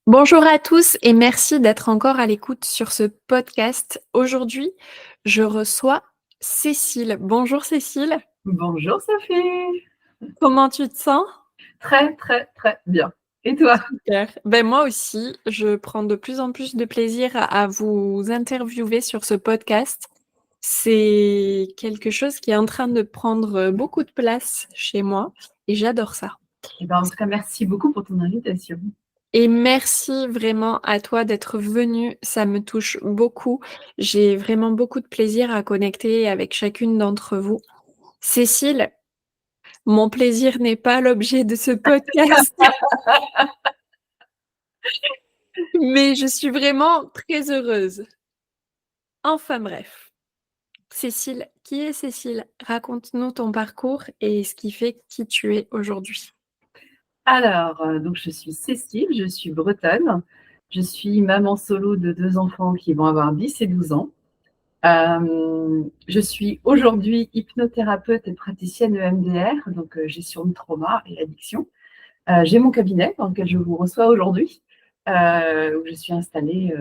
Bonjour à tous et merci d'être encore à l'écoute sur ce podcast. Aujourd'hui, je reçois Cécile. Bonjour Cécile, Bonjour Sophie, comment tu te sens? très très très bien. Et toi? Super. Ben moi aussi, je prends de plus en plus de plaisir à vous interviewer sur ce podcast. C'est quelque chose qui est en train de prendre beaucoup de place chez moi et j'adore ça. Eh ben, en tout cas, merci beaucoup pour ton invitation. Et merci vraiment à toi d'être venu, ça me touche beaucoup. J'ai vraiment beaucoup de plaisir à connecter avec chacune d'entre vous. Cécile, mon plaisir n'est pas l'objet de ce podcast, mais je suis vraiment très heureuse. Enfin bref. Cécile, qui est Cécile? Raconte-nous ton parcours et ce qui fait qui tu es aujourd'hui. Alors, donc je suis Cécile, je suis bretonne. Je suis maman solo de 2 enfants qui vont avoir 10 et 12 ans. Je suis aujourd'hui hypnothérapeute et praticienne EMDR, donc gestion de trauma et addiction. J'ai mon cabinet dans lequel je vous reçois aujourd'hui, où je suis installée,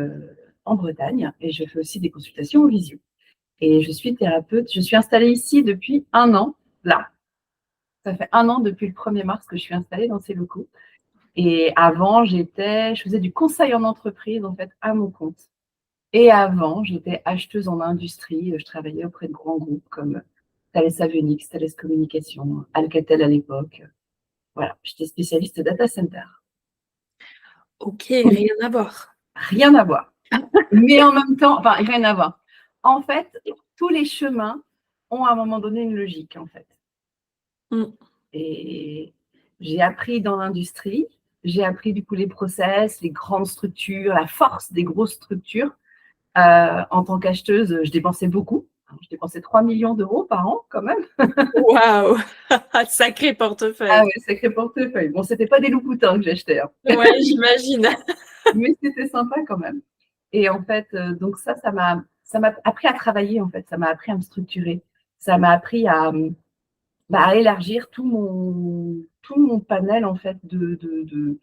en Bretagne et je fais aussi des consultations en visio. Et je suis thérapeute. Je suis installée ici depuis 1 an, là. Ça fait 1 an depuis le 1er mars que je suis installée dans ces locaux. Et avant, je faisais du conseil en entreprise, en fait, à mon compte. Et avant, j'étais acheteuse en industrie. Je travaillais auprès de grands groupes comme Thales Avionics, Thales Communication, Alcatel à l'époque. Voilà, j'étais spécialiste data center. Ok, rien à voir. Rien à voir. Mais en même temps, enfin, rien à voir. En fait, tous les chemins ont à un moment donné une logique, en fait. Mm. Et j'ai appris dans l'industrie, j'ai appris du coup les process, les grandes structures, la force des grosses structures. En tant qu'acheteuse, je dépensais beaucoup. Je dépensais 3 millions d'euros par an quand même. Waouh, sacré Ah portefeuille. ouais, sacré portefeuille. Bon, c'était pas des loups-poutins que j'achetais, hein. Ouais, j'imagine. Mais c'était sympa quand même. Et en fait, donc ça m'a appris à travailler en fait, ça m'a appris à me structurer. Ça m'a appris à élargir tout mon panel en fait de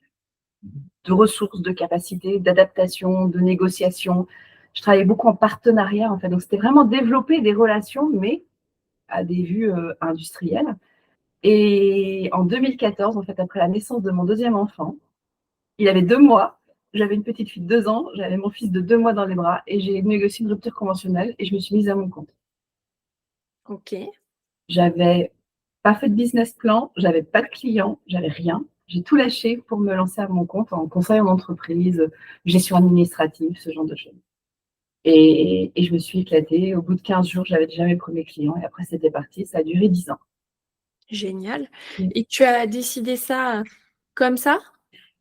ressources, de capacités, d'adaptation, de négociation. Je travaillais beaucoup en partenariat, en fait. Donc, c'était vraiment développer des relations, mais à des vues industrielles. Et en 2014, en fait, après la naissance de mon deuxième enfant, il avait 2 mois. J'avais une petite fille de 2 ans. J'avais mon fils de 2 mois dans les bras. Et j'ai négocié une rupture conventionnelle et je me suis mise à mon compte. Ok. J'avais pas fait de business plan, j'avais pas de clients, j'avais rien. J'ai tout lâché pour me lancer à mon compte en conseil en entreprise, gestion administrative, ce genre de choses. Et je me suis éclatée. Au bout de 15 jours, j'avais déjà mes premiers clients et après, c'était parti. Ça a duré 10 ans. Génial. Et tu as décidé ça comme ça?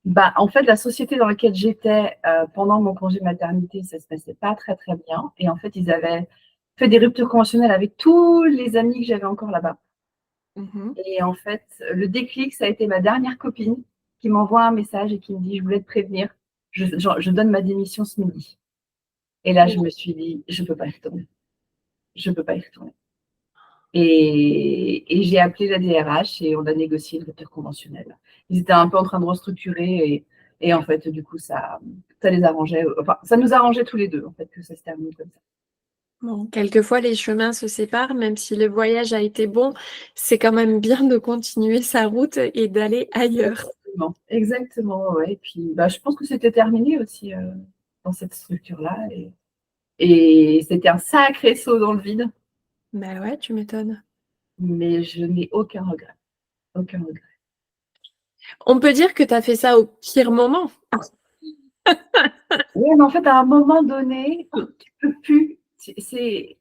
Bah, en fait, la société dans laquelle j'étais pendant mon congé maternité, ça se passait pas très, très bien. Et en fait, ils avaient fait des ruptures conventionnelles avec tous les amis que j'avais encore là-bas. Mhm. Et en fait, le déclic, ça a été ma dernière copine qui m'envoie un message et qui me dit: Je voulais te prévenir, je donne ma démission ce midi. Et là, je me suis dit: Je ne peux pas y retourner. Je ne peux pas y retourner. Et j'ai appelé la DRH et on a négocié une rupture conventionnelle. Ils étaient un peu en train de restructurer et en fait, du coup, ça les arrangeait. Enfin, ça nous arrangeait tous les deux, en fait, que ça se termine comme ça. Bon, quelquefois les chemins se séparent, même si le voyage a été bon, c'est quand même bien de continuer sa route et d'aller ailleurs. Exactement, exactement, ouais. Et puis, bah, je pense que c'était terminé aussi dans cette structure-là. Et c'était un sacré saut dans le vide, Bah ouais, tu m'étonnes. mais je n'ai aucun regret. Aucun regret. On peut dire que tu as fait ça au pire moment. Oui, mais en fait, à un moment donné, tu peux plus. C'est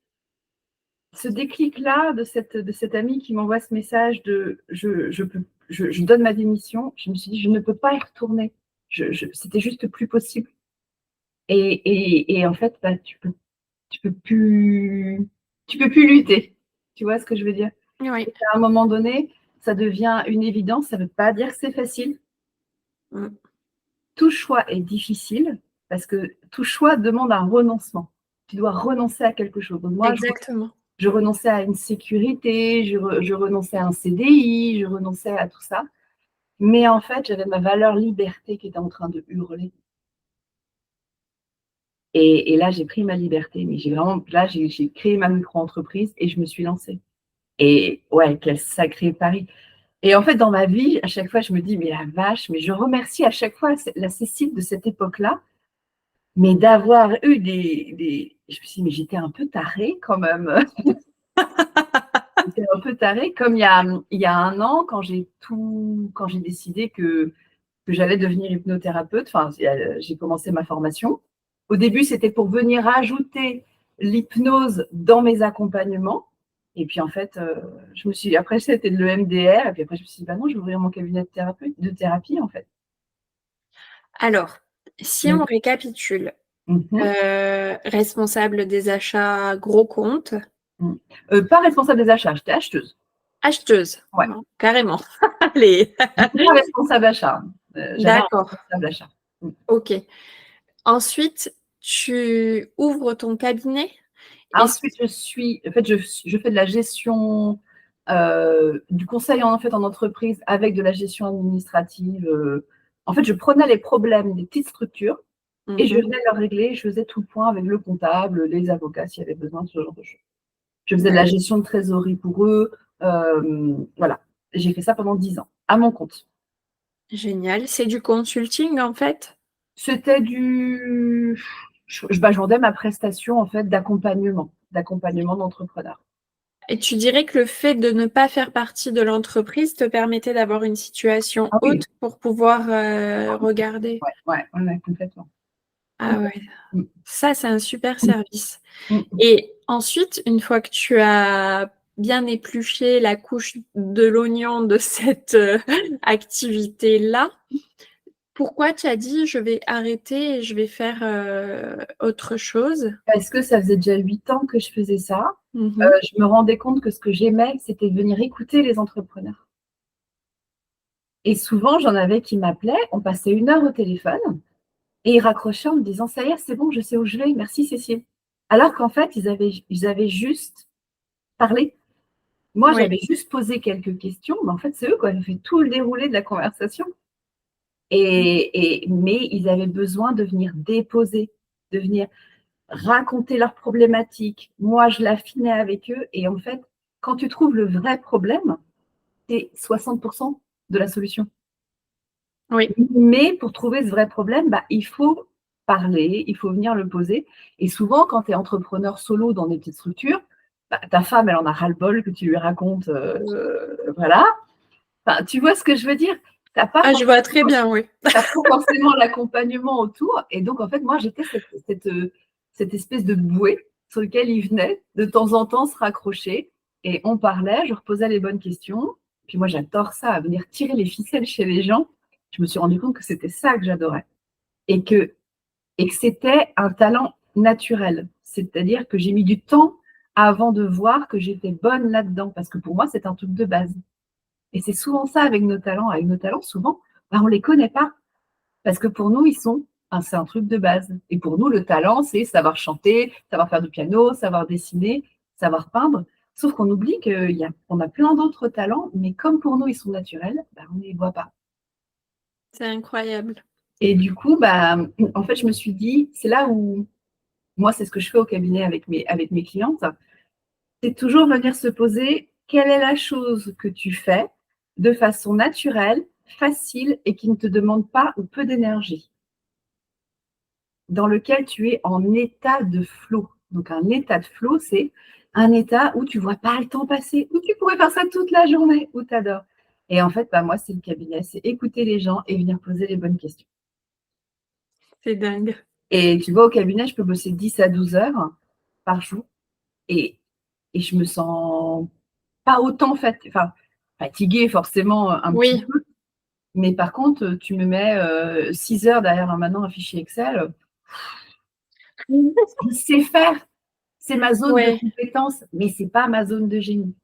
ce déclic-là de cette amie qui m'envoie ce message de je donne ma démission. Je me suis dit, je ne peux pas y retourner. C'était juste plus possible. Et en fait, bah, tu peux plus lutter. Tu vois ce que je veux dire? Oui. À un moment donné, ça devient une évidence. Ça ne veut pas dire que c'est facile. Mm. Tout choix est difficile parce que tout choix demande un renoncement. Tu dois renoncer à quelque chose. Donc moi, Exactement. je renonçais à une sécurité, je renonçais à un CDI, je renonçais à tout ça. Mais en fait, j'avais ma valeur liberté qui était en train de hurler. Et là, j'ai pris ma liberté. Mais j'ai créé ma micro-entreprise et je me suis lancée. Et ouais, quel sacré pari. Et en fait, dans ma vie, à chaque fois, je me dis, mais la vache, mais je remercie à chaque fois la Cécile de cette époque-là, mais d'avoir eu Je me suis dit, mais j'étais un peu tarée quand même. J'étais un peu tarée, comme il y a un an, quand j'ai décidé que j'allais devenir hypnothérapeute. Enfin, j'ai commencé ma formation. Au début, c'était pour venir ajouter l'hypnose dans mes accompagnements. Et puis, en fait, après, c'était de l'EMDR. Et puis après, je me suis dit, bah non, je vais ouvrir mon cabinet de thérapie, en fait. Alors, si Mm. on récapitule, Mhm. responsable des achats gros compte, Mm. Pas responsable des achats, j'étais acheteuse. acheteuse, Ouais. carrément. Allez, J'étais pas responsable achat. J'avais un d'accord, responsable achat. Mm. ok. Ensuite, tu ouvres ton cabinet et Ensuite, je fais de la gestion, du conseil en entreprise avec de la gestion administrative. En fait, je prenais les problèmes des petites structures et je Mhm. venais leur régler. Je faisais tout le point avec le comptable, les avocats s'il y avait besoin de ce genre de choses. Je faisais de la Ouais, gestion de trésorerie pour eux. Voilà. J'ai fait ça pendant 10 ans, à mon compte. génial. C'est du consulting en fait? C'était je vendais ma prestation en fait d'accompagnement d'entrepreneurs. Et tu dirais que le fait de ne pas faire partie de l'entreprise te permettait d'avoir une situation Ah oui, haute pour pouvoir regarder. ouais, complètement. Ah ouais, ça c'est un super Mm, service. mm. Et ensuite, une fois que tu as bien épluché la couche de l'oignon de cette activité-là, pourquoi tu as dit je vais arrêter et je vais faire autre chose? Parce que ça faisait déjà 8 ans que je faisais ça. Mhm. Je me rendais compte que ce que j'aimais, c'était de venir écouter les entrepreneurs. Et souvent, j'en avais qui m'appelaient, on passait 1 heure au téléphone et ils raccrochaient en me disant, ça y est, c'est bon, je sais où je vais, merci Cécile. Alors qu'en fait, ils avaient juste parlé. Moi, Oui, j'avais juste posé quelques questions, mais en fait, c'est eux qui avaient fait tout le déroulé de la conversation. Mais ils avaient besoin de venir déposer, de venir raconter leurs problématiques. Moi, je l'affinais avec eux. Et en fait, quand tu trouves le vrai problème, c'est 60% de la solution. oui, Mais pour trouver ce vrai problème, bah, il faut parler, il faut venir le poser. Et souvent, quand tu es entrepreneur solo dans des petites structures, bah, ta femme, elle en a ras-le-bol que tu lui racontes. Voilà. Enfin, tu vois ce que je veux dire? Tu n'as pas ah, je vois très forcément bien, oui. T'as pas forcément l'accompagnement autour. Et donc, en fait, moi, j'étais cette espèce de bouée sur lequel il venait de temps en temps se raccrocher. Et on parlait, je reposais les bonnes questions. Puis moi, j'adore ça, à venir tirer les ficelles chez les gens. Je me suis rendu compte que c'était ça que j'adorais. Et que, et que c'était un talent naturel. C'est-à-dire que j'ai mis du temps avant de voir que j'étais bonne là-dedans. Parce que pour moi, c'est un truc de base. Et c'est souvent ça avec nos talents. Avec nos talents, souvent, bah, on ne les connaît pas. Parce que pour nous, c'est un truc de base. Et pour nous, le talent, c'est savoir chanter, savoir faire du piano, savoir dessiner, savoir peindre. Sauf qu'on oublie qu'on a plein d'autres talents, mais comme pour nous, ils sont naturels, bah, on ne les voit pas. C'est incroyable. Et du coup, bah, en fait, je me suis dit, c'est là où, moi, c'est ce que je fais au cabinet avec mes clientes, c'est toujours venir se poser, quelle est la chose que tu fais de façon naturelle, facile et qui ne te demande pas ou peu d'énergie, dans lequel tu es en état de flow. Donc, un état de flow, c'est un état où tu ne vois pas le temps passer, où tu pourrais faire ça toute la journée, où tu adores. Et en fait, bah, moi, c'est le cabinet, c'est écouter les gens et venir poser les bonnes questions. C'est dingue. Et tu vois, au cabinet, je peux bosser 10 à 12 heures par jour et, et je me sens pas autant fatiguée, forcément, un petit Oui, peu. Mais par contre, tu me mets 6 heures derrière maintenant un fichier Excel, je sais faire. C'est ma zone de ouais. compétence, mais ce n'est pas ma zone de génie.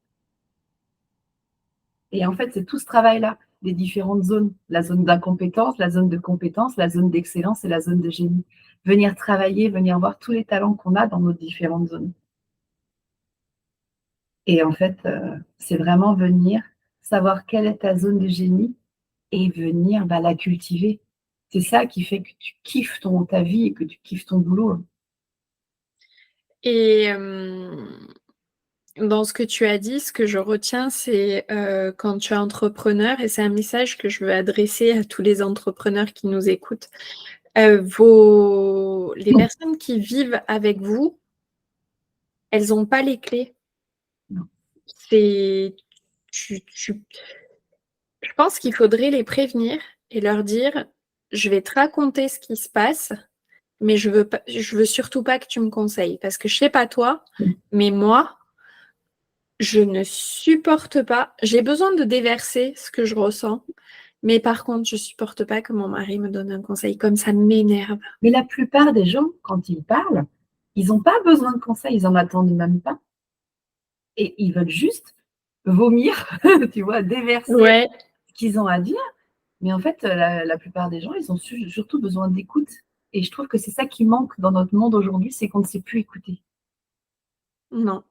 Et en fait, c'est tout ce travail-là, des différentes zones. La zone d'incompétence, la zone de compétence, la zone d'excellence et la zone de génie. Venir travailler, venir voir tous les talents qu'on a dans nos différentes zones. Et en fait, c'est vraiment venir savoir quelle est ta zone de génie et venir la cultiver. C'est ça qui fait que tu kiffes ta vie et que tu kiffes ton boulot. Et dans ce que tu as dit, ce que je retiens, c'est quand tu es entrepreneur, et c'est un message que je veux adresser à tous les entrepreneurs qui nous écoutent, les personnes qui vivent avec vous, elles n'ont pas les clés. Non. C'est, tu, tu- je pense qu'il faudrait les prévenir et leur dire, je vais te raconter ce qui se passe, mais je veux surtout pas que tu me conseilles, parce que je sais pas toi, mais moi, je ne supporte pas. J'ai besoin de déverser ce que je ressens, mais par contre, je supporte pas que mon mari me donne un conseil comme ça m'énerve. Mais la plupart des gens, quand ils parlent, ils n'ont pas besoin de conseils, ils en attendent même pas. Et ils veulent juste vomir, tu vois, déverser Ouais, ce qu'ils ont à dire. Mais en fait, la plupart des gens, ils ont surtout besoin d'écoute. Et je trouve que c'est ça qui manque dans notre monde aujourd'hui, c'est qu'on ne sait plus écouter. non.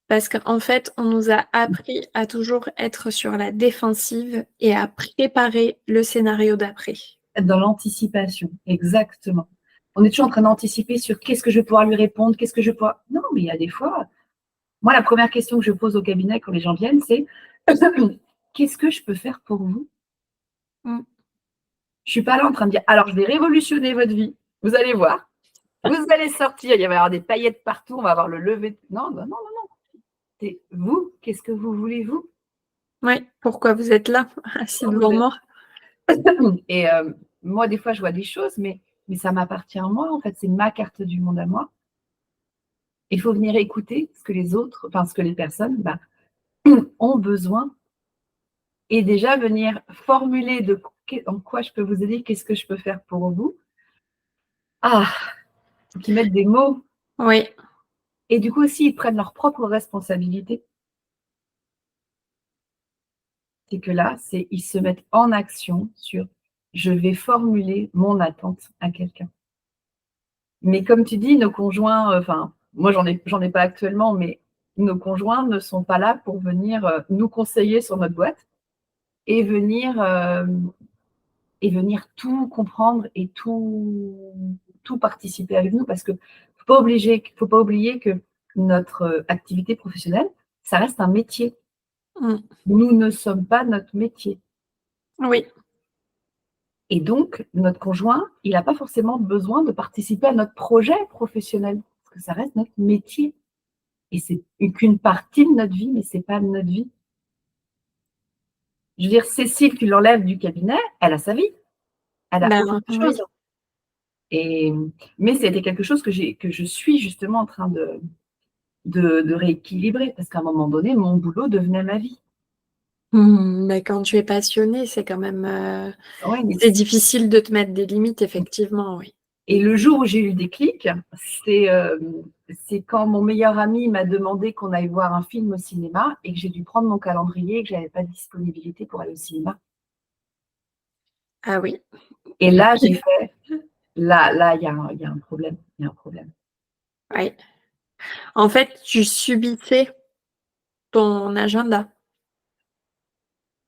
Parce qu'en fait, on nous a appris à toujours être sur la défensive et à préparer le scénario d'après. Être dans l'anticipation, exactement. On est toujours en train d'anticiper sur qu'est-ce que je vais pouvoir lui répondre, qu'est-ce que je vais pouvoir. Non, mais il y a des fois, moi, la première question que je pose au cabinet quand les gens viennent, c'est qu'est-ce que je peux faire pour vous? Mm. Je ne suis pas là en train de dire alors je vais révolutionner votre vie. Vous allez voir. Vous allez sortir, il va y avoir des paillettes partout, on va avoir le lever. Non, non, non, non. C'est vous, qu'est-ce que vous voulez, vous? Ouais, pourquoi vous êtes là, assis Vous devant êtes- moi? Et moi, des fois, je vois des choses, mais ça m'appartient à moi. En fait, c'est ma carte du monde à moi. Il faut venir écouter ce que les autres, enfin, ce que les personnes ont besoin et déjà venir formuler en quoi je peux vous aider, qu'est-ce que je peux faire pour vous. Ah, qui mettent des mots. Oui, Et du coup aussi, ils prennent leurs propres responsabilités. C'est que là, ils se mettent en action sur je vais formuler mon attente à quelqu'un. Mais comme tu dis, nos conjoints, enfin, moi j'en ai pas actuellement, mais nos conjoints ne sont pas là pour venir nous conseiller sur notre boîte et venir tout comprendre et tout participer avec nous parce que faut pas oublier que notre activité professionnelle, ça reste un métier. mm, Nous ne sommes pas notre métier. oui, Et donc, notre conjoint, il n'a pas forcément besoin de participer à notre projet professionnel parce que ça reste notre métier. Et c'est qu'une partie de notre vie, mais ce n'est pas notre vie. Je veux dire, Cécile, tu l'enlèves du cabinet, elle a sa vie, elle a ben autre oui, chose. Et, mais c'était quelque chose que je suis justement en train de rééquilibrer parce qu'à un moment donné, mon boulot devenait ma vie. Mais quand tu es passionné, c'est quand même, Ouais, c'est difficile de te mettre des limites, effectivement, oui. et le jour où j'ai eu le déclic, c'est quand mon meilleur ami m'a demandé qu'on aille voir un film au cinéma et que j'ai dû prendre mon calendrier et que je n'avais pas de disponibilité pour aller au cinéma. Ah oui, Et là, j'ai fait, là, il y a un problème. Il y a un problème. oui. En fait, tu subissais ton agenda.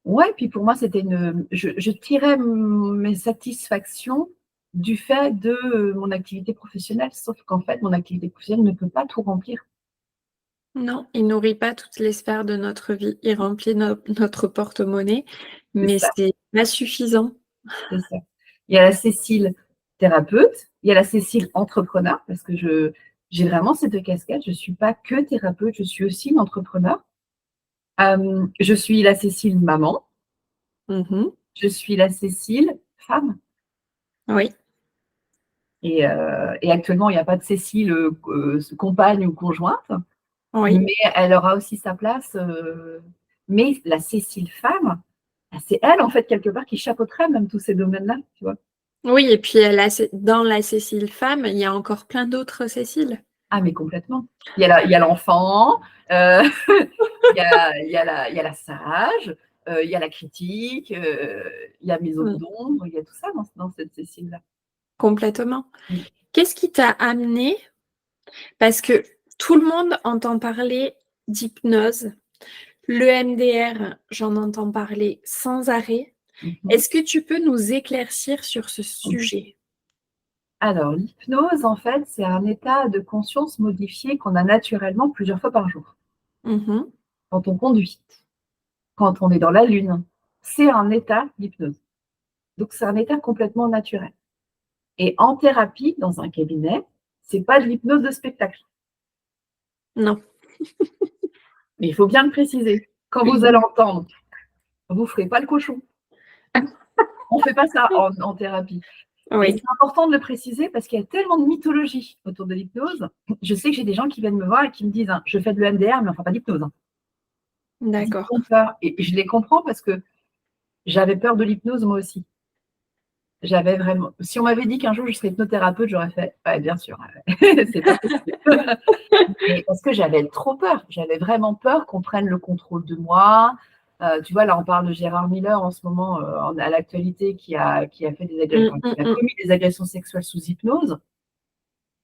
Ouais, puis pour moi, je tirais mes satisfactions du fait de mon activité professionnelle, sauf qu'en fait, mon activité professionnelle ne peut pas tout remplir. Non, il nourrit pas toutes les sphères de notre vie. Il remplit notre porte-monnaie, C'est mais ça, c'est pas suffisant. c'est ça. Il y a la Cécile thérapeute, il y a la Cécile entrepreneur, parce que j'ai vraiment ces deux casquettes. Je ne suis pas que thérapeute, je suis aussi une entrepreneur. Je suis la Cécile maman, Mhm. je suis la Cécile femme. Oui, Et actuellement, il n'y a pas de Cécile compagne ou conjointe, oui, mais elle aura aussi sa place. Mais la Cécile femme, c'est elle, en fait, quelque part, qui chapeauterait même tous ces domaines-là, tu vois. oui. Et puis dans la Cécile femme, il y a encore plein d'autres Céciles. Ah, mais complètement. Il y a l'enfant, il y a la sage, il y a la critique, il y a mes zones Mm. d'ombre, il y a tout ça dans cette Cécile-là. Complètement. Mm. Qu'est-ce qui t'a amené? Parce que tout le monde entend parler d'hypnose. Le MDR, j'en entends parler sans arrêt. Mhm. Est-ce que tu peux nous éclaircir sur ce sujet? Alors, l'hypnose, en fait, c'est un état de conscience modifié qu'on a naturellement plusieurs fois par jour. Mmh. Quand on conduit, quand on est dans la lune, c'est un état d'hypnose. Donc, c'est un état complètement naturel. Et en thérapie, dans un cabinet, c'est pas de l'hypnose de spectacle. Non. Mais il faut bien le préciser. Quand vous allez entendre, vous ferez pas le cochon. On fait pas ça en thérapie. Et Oui, c'est important de le préciser parce qu'il y a tellement de mythologie autour de l'hypnose. Je sais que j'ai des gens qui viennent me voir et qui me disent, hein, je fais de l'EMDR, mais on ne fait pas d'hypnose. Hein. Ils d'accord. ont peur. Et je les comprends parce que j'avais peur de l'hypnose moi aussi. J'avais vraiment. Si on m'avait dit qu'un jour je serais hypnothérapeute, j'aurais fait, ouais, bien sûr, c'est pas possible. Mais parce que j'avais trop peur. J'avais vraiment peur qu'on prenne le contrôle de moi. Tu vois, là, on parle de Gérard Miller en ce moment, à l'actualité, qui a fait des Mmh, agressions, mmh qui a mh. commis des agressions sexuelles sous hypnose.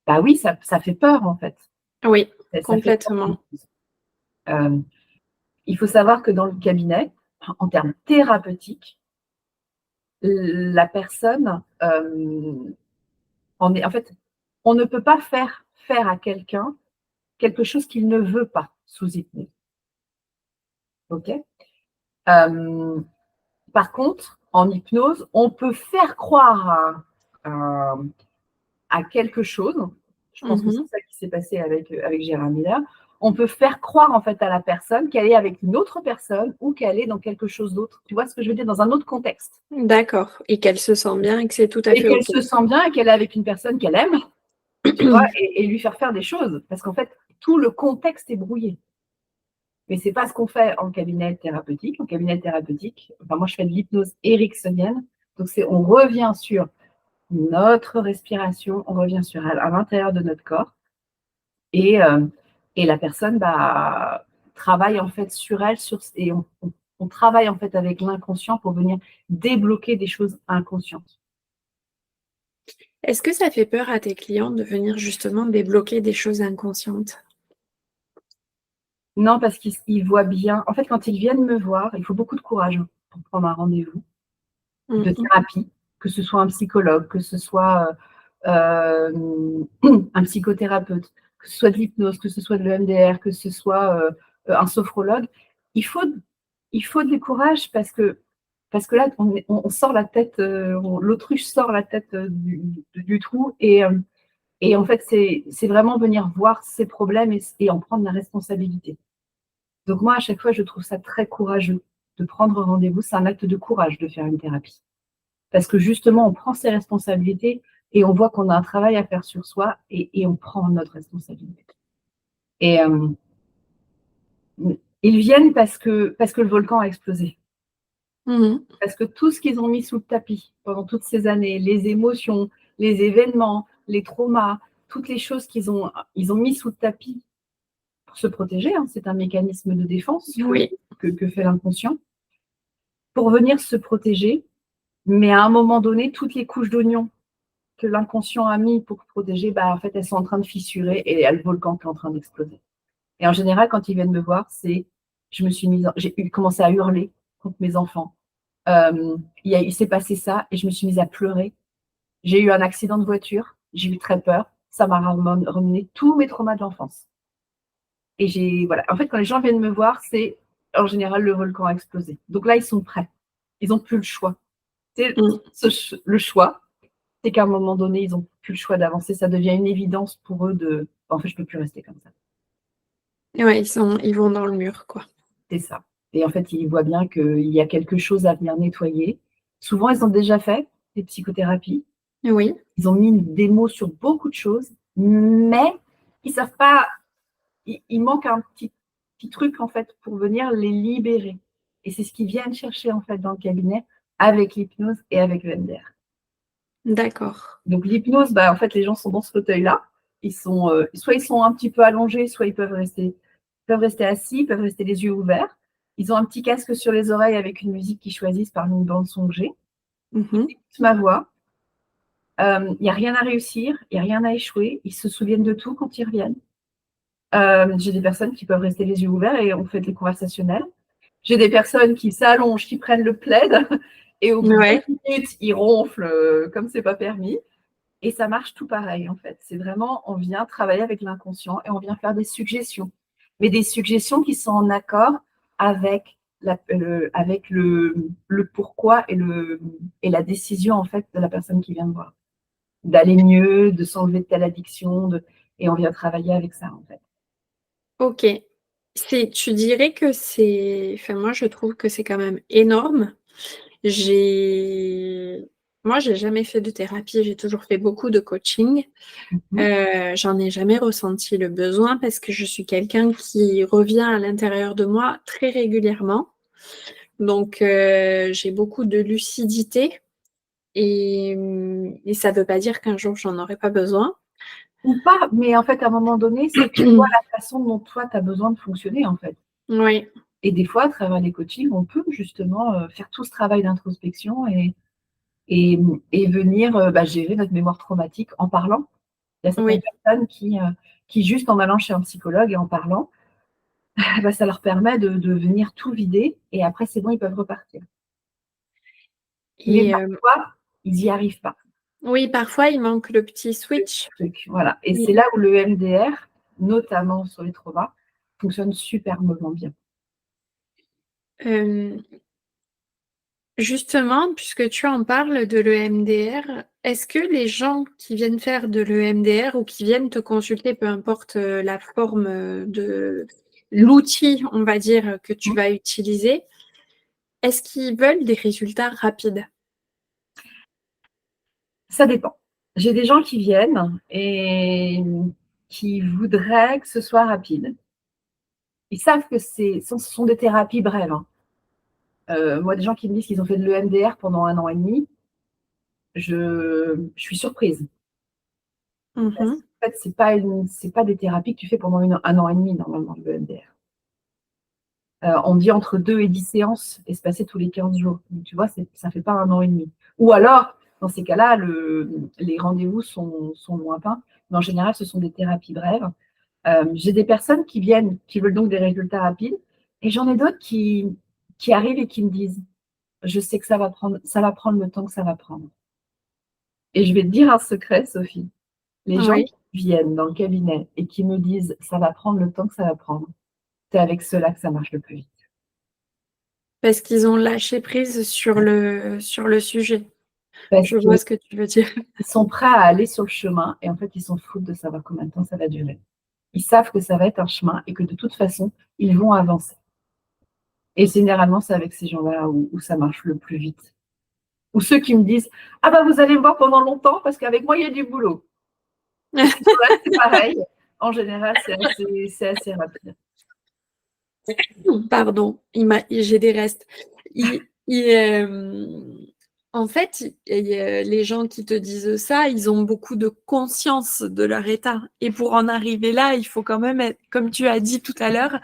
Bah oui, ça fait peur, en fait. Oui, Ça fait peur. complètement. Euh, il faut savoir que dans le cabinet, en termes thérapeutiques, la personne, en fait, on ne peut pas faire à quelqu'un quelque chose qu'il ne veut pas sous hypnose. OK. Euh, Par contre, en hypnose, on peut faire croire à quelque chose. Je pense que c'est Mmh. ça qui s'est passé avec Gérard Miller. On peut faire croire en fait à la personne qu'elle est avec une autre personne ou qu'elle est dans quelque chose d'autre. Tu vois ce que je veux dire? Dans un autre contexte. D'accord, et qu'elle se sent bien et que c'est tout à Et fait qu'elle OK. se sent bien et qu'elle est avec une personne qu'elle aime, tu vois, et lui faire des choses. Parce qu'en fait, tout le contexte est brouillé. Mais c'est pas ce qu'on fait en cabinet thérapeutique. En cabinet thérapeutique, enfin, moi je fais de l'hypnose ericksonienne. Donc on revient sur notre respiration, on revient sur à l'intérieur de notre corps et, euh, et la personne travaille en fait sur elle et on travaille en fait avec l'inconscient pour venir débloquer des choses inconscientes. Est-ce que ça fait peur à tes clients de venir justement débloquer des choses inconscientes? Non, parce qu'ils voient bien. En fait, quand ils viennent me voir, il faut beaucoup de courage pour prendre un rendez-vous Mmh de mh. thérapie, que ce soit un psychologue, que ce soit un psychothérapeute, que ce soit de l'hypnose, que ce soit de l'EMDR, que ce soit un sophrologue. Il faut, il faut du courage parce que là, on sort la tête, l'autruche sort la tête du trou et en fait, c'est vraiment venir voir ses problèmes et en prendre la responsabilité. Donc moi, à chaque fois, je trouve ça très courageux de prendre rendez-vous. C'est un acte de courage de faire une thérapie. Parce que justement, on prend ses responsabilités et on voit qu'on a un travail à faire sur soi et on prend notre responsabilité. Et ils viennent parce que le volcan a explosé. Mmh. Parce que tout ce qu'ils ont mis sous le tapis pendant toutes ces années, les émotions, les événements, les traumas, toutes les choses ils ont mis sous le tapis pour se protéger, hein, c'est un mécanisme de défense Oui. que fait l'inconscient, pour venir se protéger, mais à un moment donné, toutes les couches d'oignons que l'inconscient a mis pour protéger, en fait, elles sont en train de fissurer et il y a le volcan qui est en train d'exploser. Et en général, quand ils viennent me voir, j'ai commencé à hurler contre mes enfants. Il s'est passé ça et je me suis mise à pleurer. J'ai eu un accident de voiture, j'ai eu très peur. Ça m'a ramené tous mes traumas de l'enfance. Et voilà. En fait, quand les gens viennent me voir, c'est en général le volcan a explosé. Donc là, ils sont prêts. Ils n'ont plus le choix. C'est Mmh. le choix, c'est qu'à un moment donné, ils n'ont plus le choix d'avancer. Ça devient une évidence pour eux en fait, je ne peux plus rester comme ça. Ouais, ils vont dans le mur, quoi. C'est ça. Et en fait, ils voient bien qu'il y a quelque chose à venir nettoyer. Souvent, ils ont déjà fait des psychothérapies. Oui. Ils ont mis des mots sur beaucoup de choses, mais ils ne savent pas. Il manque un petit truc, en fait, pour venir les libérer. Et c'est ce qu'ils viennent chercher, en fait, dans le cabinet avec l'hypnose et avec le MDR. D'accord. Donc l'hypnose, en fait, les gens sont dans ce fauteuil-là. Soit ils sont un petit peu allongés, soit ils peuvent rester assis, peuvent rester les yeux ouverts. Ils ont un petit casque sur les oreilles avec une musique qu'ils choisissent parmi une bande son que j'ai. Mmh. Ils écoutent ma voix. Il n'y a rien à réussir, il n'y a rien à échouer. Ils se souviennent de tout quand ils reviennent. J'ai des personnes qui peuvent rester les yeux ouverts et on fait des conversationnels. J'ai des personnes qui s'allongent, qui prennent le plaid et au bout de Ouais. 2 minutes, ils ronflent comme c'est pas permis. Et ça marche tout pareil, en fait. C'est vraiment, on vient travailler avec l'inconscient et on vient faire des suggestions. Mais des suggestions qui sont en accord avec, avec le pourquoi et la décision, en fait, de la personne qui vient de voir. D'aller mieux, de s'enlever de telle addiction, et on vient travailler avec ça, en fait. OK. Tu dirais que enfin, moi, je trouve que c'est quand même énorme. J'ai Moi, j'ai jamais fait de thérapie, j'ai toujours fait beaucoup de coaching. Mhm. J'en ai jamais ressenti le besoin parce que je suis quelqu'un qui revient à l'intérieur de moi très régulièrement. Donc, j'ai beaucoup de lucidité et ça veut pas dire qu'un jour j'en aurai pas besoin. Ou pas, mais en fait, à un moment donné, c'est que tu vois la façon dont toi, tu as besoin de fonctionner, en fait. Oui, Et des fois, à travers les coachings, on peut justement faire tout ce travail d'introspection et, et venir gérer notre mémoire traumatique en parlant. Il y a certaines oui. personnes qui, juste en allant chez un psychologue et en parlant, ça leur permet de venir tout vider et après, c'est bon, ils peuvent repartir. Mais Et parfois, ils n'y arrivent pas. oui, parfois il manque le petit Le switch. truc, voilà. Et Et, c'est là où le MDR, notamment sur les traumas, fonctionne superbement bien. euh, Justement, puisque tu en parles de l'EMDR, est-ce que les gens qui viennent faire de l'EMDR ou qui viennent te consulter, peu importe la forme de l'outil, on va dire, que tu vas utiliser, est-ce qu'ils veulent des résultats rapides? Ça dépend. J'ai des gens qui viennent et qui voudraient que ce soit rapide. Ils savent que ce sont des thérapies brèves, hein. Moi, des gens qui me disent qu'ils ont fait de l'EMDR pendant 1 an et demi, je suis surprise. Parce Mhm. qu'en fait, c'est pas des thérapies que tu fais pendant 1 an et demi, normalement, l'EMDR. On dit entre 2 et 10 séances espacées tous les 15 jours. Donc, tu vois, ça ne fait pas 1 an et demi. Ou alors, dans ces cas-là, les rendez-vous sont lointains. Mais en général, ce sont des thérapies brèves. J'ai des personnes qui viennent, qui veulent donc des résultats rapides. Et j'en ai d'autres qui arrivent et qui me disent, je sais que ça va prendre le temps que ça va prendre. Et je vais te dire un secret, Sophie. Les gens Oui, qui viennent dans le cabinet et qui me disent, ça va prendre le temps que ça va prendre, c'est avec ceux-là que ça marche le plus vite. parce qu'ils ont lâché prise sur le sujet. Parce Je vois qu'ils ce que tu veux dire. sont prêts à aller sur le chemin et en fait, ils s'en foutent de savoir combien de temps ça va durer. Ils savent que ça va être un chemin et que de toute façon, ils vont avancer. Et généralement, c'est avec ces gens-là où ça marche le plus vite. Ou ceux qui me disent, ah bah vous allez me voir pendant longtemps parce qu'avec moi, il y a du boulot. Et ces gens-là, c'est pareil. En général, c'est assez rapide. Pardon, j'ai des restes. En fait, les gens qui te disent ça, ils ont beaucoup de conscience de leur état. Et pour en arriver là, il faut quand même être, comme tu as dit tout à l'heure,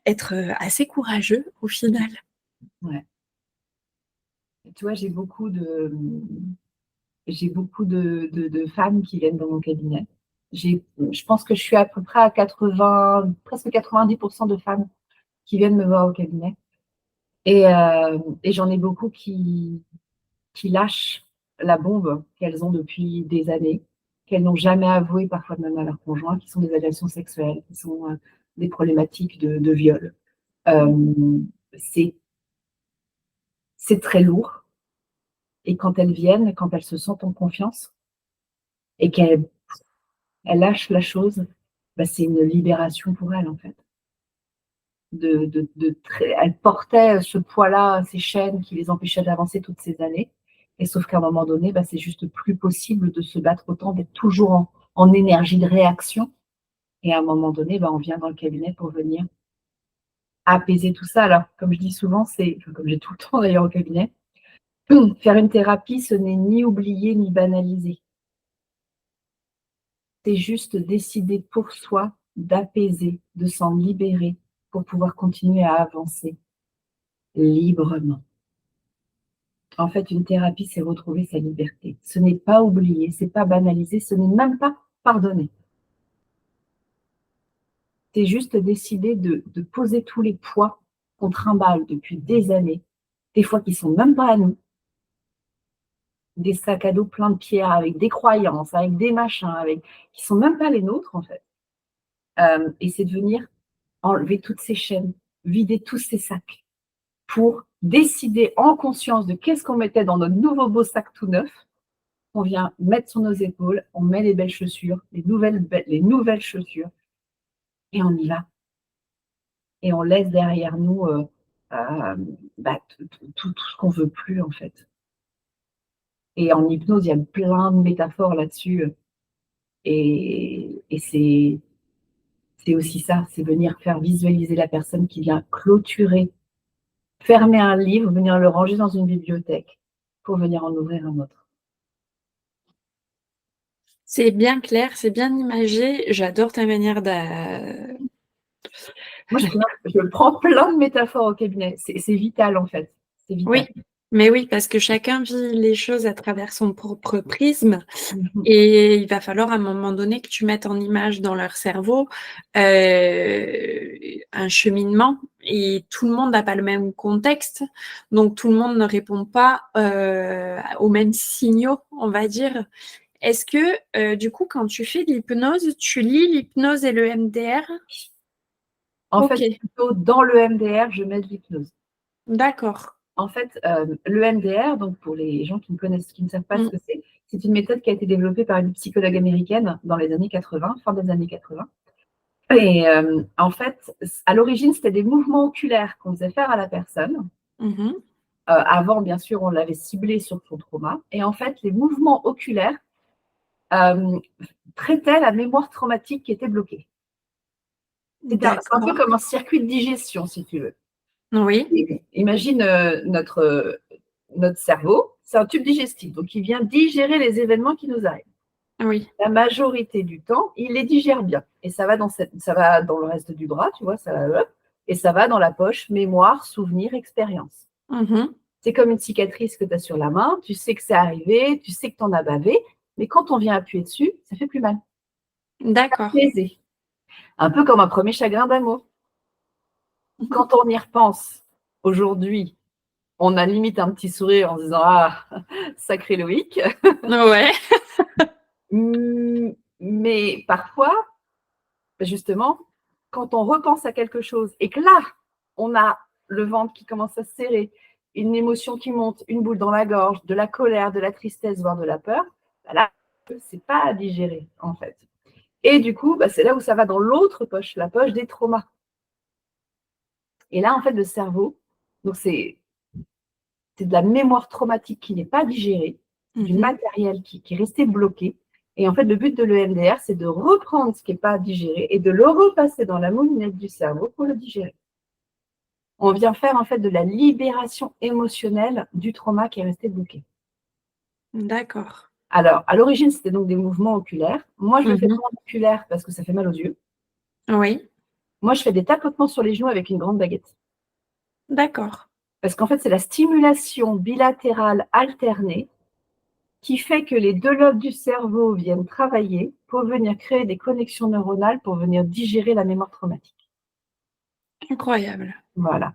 être assez courageux au final. Ouais. Tu vois, j'ai beaucoup de femmes qui viennent dans mon cabinet. Je pense que je suis à peu près à 80, presque 90% de femmes qui viennent me voir au cabinet. Et j'en ai beaucoup qui lâchent la bombe qu'elles ont depuis des années, qu'elles n'ont jamais avoué, parfois même à leur conjoint, qui sont des agressions sexuelles, qui sont des problématiques de viol. Euh, c'est c'est très lourd. Et quand elles viennent, quand elles se sentent en confiance et qu'elles lâchent la chose, c'est une libération pour elles, en fait. Elles portaient ce poids-là, ces chaînes qui les empêchaient d'avancer toutes ces années. Et sauf qu'à un moment donné, c'est juste plus possible de se battre autant, d'être toujours en énergie de réaction. Et à un moment donné, on vient dans le cabinet pour venir apaiser tout ça. Alors, comme je dis souvent, comme j'ai tout le temps d'ailleurs au cabinet, faire une thérapie, ce n'est ni oublier ni banaliser. C'est juste décider pour soi d'apaiser, de s'en libérer pour pouvoir continuer à avancer librement. En fait, une thérapie, c'est retrouver sa liberté. Ce n'est pas oublier, c'est pas banaliser, ce n'est même pas pardonner. C'est juste décider de poser tous les poids qu'on trimballe depuis des années, des fois qui sont même pas à nous, des sacs à dos pleins de pierres, avec des croyances, avec des machins, qui sont même pas les nôtres, en fait. Et c'est de venir enlever toutes ces chaînes, vider tous ces sacs pour décider en conscience de qu'est-ce qu'on mettait dans notre nouveau beau sac tout neuf. On vient mettre sur nos épaules, on met les belles chaussures, les nouvelles chaussures, et on y va. Et on laisse derrière nous tout ce qu'on veut plus, en fait. Et en hypnose, il y a plein de métaphores là-dessus. Et c'est aussi ça, c'est venir faire visualiser la personne qui vient clôturer, fermer un livre, venir le ranger dans une bibliothèque pour venir en ouvrir un autre. C'est bien clair, c'est bien imagé. J'adore ta manière de... Moi, je prends plein de métaphores au cabinet. C'est vital, en fait. C'est vital. Oui, mais oui, parce que chacun vit les choses à travers son propre prisme. Mhm. Et il va falloir à un moment donné que tu mettes en image dans leur cerveau un cheminement. Et tout le monde n'a pas le même contexte. Donc, tout le monde ne répond pas aux mêmes signaux, on va dire. Est-ce que, du coup, quand tu fais de l'hypnose, tu lis l'hypnose et le MDR? En fait, Ok, plutôt dans le MDR, je mets de l'hypnose. d'accord. En fait, le MDR, donc pour les gens qui ne savent pas ce Mm, que c'est une méthode qui a été développée par une psychologue américaine dans les années 80, fin des années 80. Et en fait, à l'origine, c'était des mouvements oculaires qu'on faisait faire à la personne. mhm. Avant, bien sûr, on l'avait ciblé sur son trauma. Et en fait, les mouvements oculaires traitaient la mémoire traumatique qui était bloquée. C'est un peu D'accord. comme un circuit de digestion, si tu veux. Oui, Imagine notre cerveau, c'est un tube digestif, donc il vient digérer les événements qui nous arrivent. oui. La majorité du temps, il les digère bien. Et ça va ça va dans le reste du bras, tu vois, ça va, et ça va dans la poche mémoire, souvenir, expérience. Mhm. C'est comme une cicatrice que tu as sur la main, tu sais que c'est arrivé, tu sais que tu en as bavé, mais quand on vient appuyer dessus, ça fait plus mal. D'accord. Plaisir. Un peu comme un premier chagrin d'amour. Quand on y repense aujourd'hui, on a limite un petit sourire en se disant ah, sacré Loïc. Ouais. Mais parfois, justement, quand on repense à quelque chose et que là, on a le ventre qui commence à se serrer, une émotion qui monte, une boule dans la gorge, de la colère, de la tristesse, voire de la peur, bah là, c'est pas à digérer, en fait. Et du coup, c'est là où ça va dans l'autre poche, la poche des traumas. Et là, en fait, le cerveau, donc c'est de la mémoire traumatique qui n'est pas digérée, du Mhm. matériel qui est resté bloqué. Et en fait, le but de l'EMDR, c'est de reprendre ce qui n'est pas digéré et de le repasser dans la moulinette du cerveau pour le digérer. On vient faire en fait de la libération émotionnelle du trauma qui est resté bloqué. D'accord. Alors, à l'origine, c'était donc des mouvements oculaires. Moi, je le fais Mhm. pas en oculaire parce que ça fait mal aux yeux. Oui, Moi, je fais des tapotements sur les genoux avec une grande baguette. d'accord. Parce qu'en fait, c'est la stimulation bilatérale alternée qui fait que les deux lobes du cerveau viennent travailler pour venir créer des connexions neuronales pour venir digérer la mémoire traumatique. Incroyable. Voilà.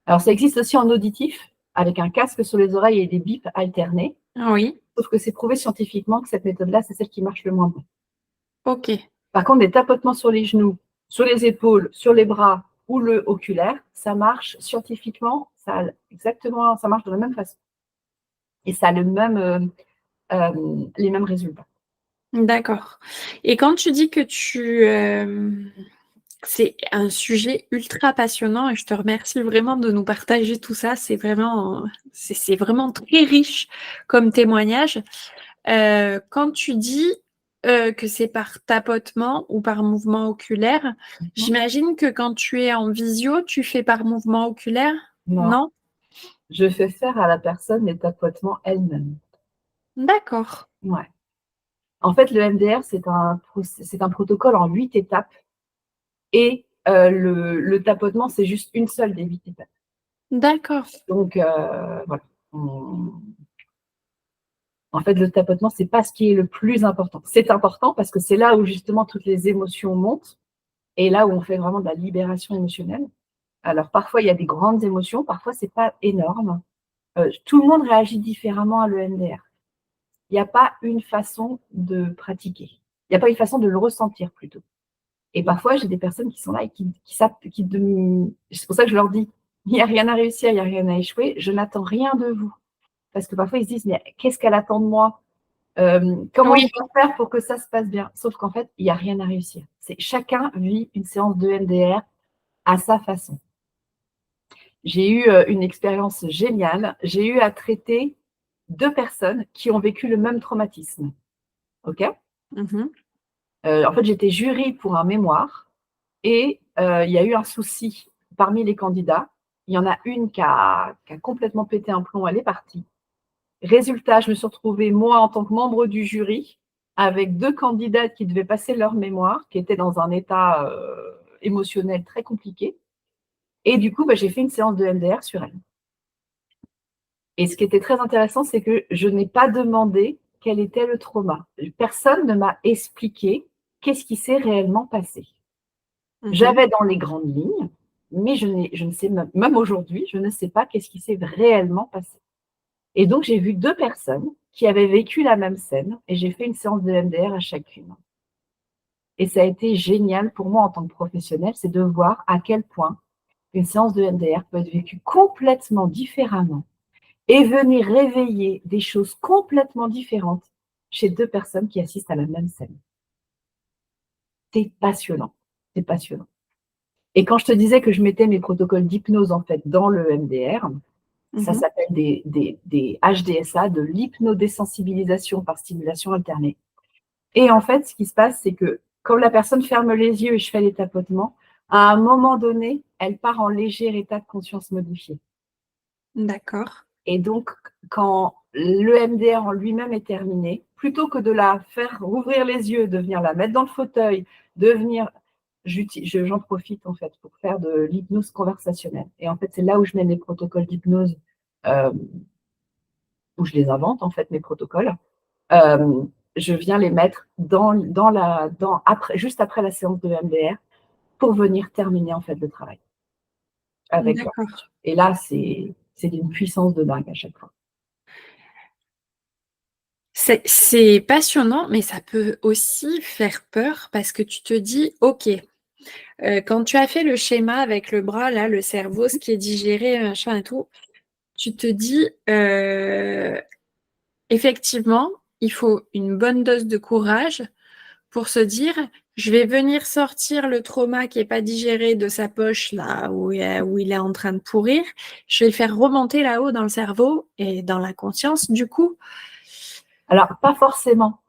Alors, ça existe aussi en auditif, avec un casque sur les oreilles et des bips alternés, Oui, sauf que c'est prouvé scientifiquement que cette méthode-là, c'est celle qui marche le moins bien. ok. Par contre, des tapotements sur les genoux, sur les épaules, sur les bras ou le oculaire, ça marche scientifiquement, ça marche de la même façon. Et ça a les mêmes résultats. D'accord. Et quand tu dis que c'est un sujet ultra passionnant et je te remercie vraiment de nous partager tout ça. C'est vraiment très riche comme témoignage. Quand tu dis que c'est par tapotement ou par mouvement oculaire, j'imagine que quand tu es en visio, tu fais par mouvement oculaire, Non, non? je fais faire à la personne les tapotements elle-même. D'accord, Ouais. En fait, le MDR, c'est un protocole en 8 étapes et le tapotement, c'est juste une seule des 8 étapes. d'accord, Donc, voilà. En fait, le tapotement, c'est pas ce qui est le plus important. C'est important parce que c'est là où justement toutes les émotions montent et là où on fait vraiment de la libération émotionnelle. Alors, parfois, il y a des grandes émotions, parfois, c'est pas énorme. tout le monde réagit différemment à l'EMDR. Il n'y a pas une façon de pratiquer. Il n'y a pas une façon de le ressentir plutôt. Et parfois, j'ai des personnes qui sont là et c'est pour ça que je leur dis, il n'y a rien à réussir, il n'y a rien à échouer, je n'attends rien de vous. Parce que parfois, ils se disent, mais qu'est-ce qu'elle attend de moi? Comment je Oui. dois faire pour que ça se passe bien? Sauf qu'en fait, il n'y a rien à réussir. Chacun vit une séance de MDR à sa façon. J'ai eu une expérience géniale. J'ai eu à traiter 2 personnes qui ont vécu le même traumatisme. OK? Mmh. En fait, j'étais jury pour un mémoire et il y a eu un souci parmi les candidats. Il y en a une qui a complètement pété un plomb, elle est partie. Résultat, je me suis retrouvée, moi, en tant que membre du jury, avec 2 candidates qui devaient passer leur mémoire, qui étaient dans un état émotionnel très compliqué. Et du coup, j'ai fait une séance de MDR sur elles. Et ce qui était très intéressant, c'est que je n'ai pas demandé quel était le trauma. Personne ne m'a expliqué qu'est-ce qui s'est réellement passé. Mmh. J'avais dans les grandes lignes, mais je ne sais même aujourd'hui, je ne sais pas qu'est-ce qui s'est réellement passé. Et donc, j'ai vu 2 personnes qui avaient vécu la même scène et j'ai fait une séance de MDR à chacune. Et ça a été génial pour moi en tant que professionnelle, c'est de voir à quel point une séance de MDR peut être vécue complètement différemment et venir réveiller des choses complètement différentes chez 2 personnes qui assistent à la même scène. C'est passionnant, c'est passionnant. Et quand je te disais que je mettais mes protocoles d'hypnose, en fait, dans le MDR, ça Mmh. s'appelle des HDSA, de l'hypnodésensibilisation par stimulation alternée. Et en fait, ce qui se passe, c'est que quand la personne ferme les yeux et je fais les tapotements, à un moment donné, elle part en léger état de conscience modifié. D'accord. Et donc, quand l'EMDR en lui-même est terminé, plutôt que de la faire rouvrir les yeux, de venir la mettre dans le fauteuil, de venir, j'en profite en fait pour faire de l'hypnose conversationnelle. Et en fait, c'est là où je mets mes protocoles d'hypnose, euh, où je les invente en fait, mes protocoles. Euh, je viens les mettre juste après la séance de MDR pour venir terminer en fait le travail avec eux. D'accord. Et là, c'est d'une puissance de dingue à chaque fois. C'est passionnant, mais ça peut aussi faire peur parce que tu te dis: «OK, quand tu as fait le schéma avec le bras là, le cerveau, ce qui est digéré, machin et tout, tu te dis, effectivement, il faut une bonne dose de courage pour se dire: «Je vais venir sortir le trauma qui est pas digéré de sa poche là où il est en train de pourrir. Je vais le faire remonter là-haut dans le cerveau et dans la conscience du coup». Alors, pas forcément.